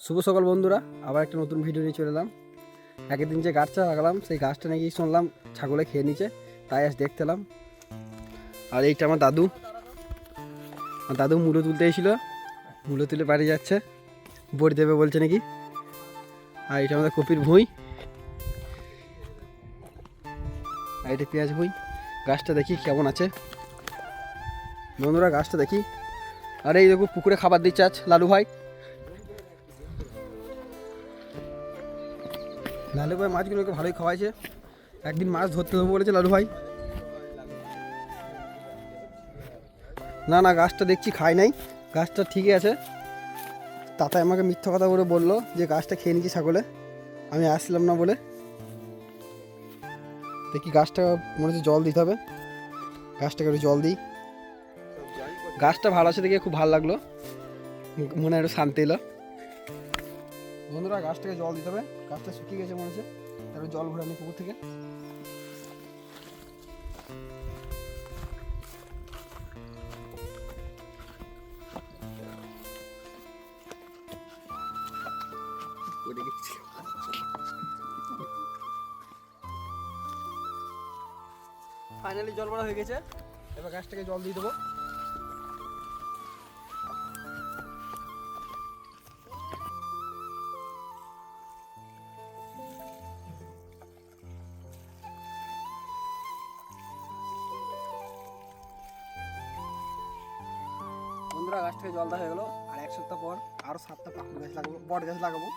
শুভ সকাল বন্ধুরা, আবার একটা নতুন ভিডিও নিয়ে চলে এলাম। আগের দিন যে গাছটা লাগালাম সেই গাছটা নাকি শুনলাম ছাগলে খেয়ে নিচ্ছে, তাই আজ দেখতে এলাম। আর এইটা আমার দাদু মুলো তুলতে এসেছিল, মুলো তুলে বাড়ি যাচ্ছে, বড়ি দেবে বলছে নাকি। আর এটা আমাদের কপির ভুঁই, আর এটা পেঁয়াজ ভুঁই। গাছটা দেখি কেমন আছে বন্ধুরা, গাছটা দেখি। আর এই দেখো পুকুরে খাবার দিচ্ছে আজ লালু ভাই। লালু ভাই মাছগুলোকে ভালোই খাওয়াইছে। একদিন মাছ ধরতে হবে বলেছে লালু ভাই। না না, গাছটা দেখছি খাই নাই, গাছটা ঠিকই আছে। তাতাই আমাকে মিথ্যা কথা বলে বললো যে গাছটা খেয়ে নিয়েছি ছাগলে, আমি আসলাম না বলে। দেখি গাছটা মনে হচ্ছে জল দিতে হবে, গাছটাকে একটু জল দিই। গাছটা ভালো আছে দেখে খুব ভালো লাগলো, মনে একটু শান্তি এলো। বন্ধুরা গাছটাকে জল দিতে হবে, গাছটা শুকিয়ে গেছে মনে হচ্ছে, তারপরে জল ভরে আনি পুকুর থেকে। ফাইনালি জল ভরা হয়ে গেছে, এবার গাছটাকে জল দিয়ে দেবো। বন্ধুরা গাছ থেকে জল দেওয়া হয়ে গেলো, আর এক সপ্তাহ পর আরও 7টা পাকুড় গাছ লাগাবো, বট গাছ লাগাবো।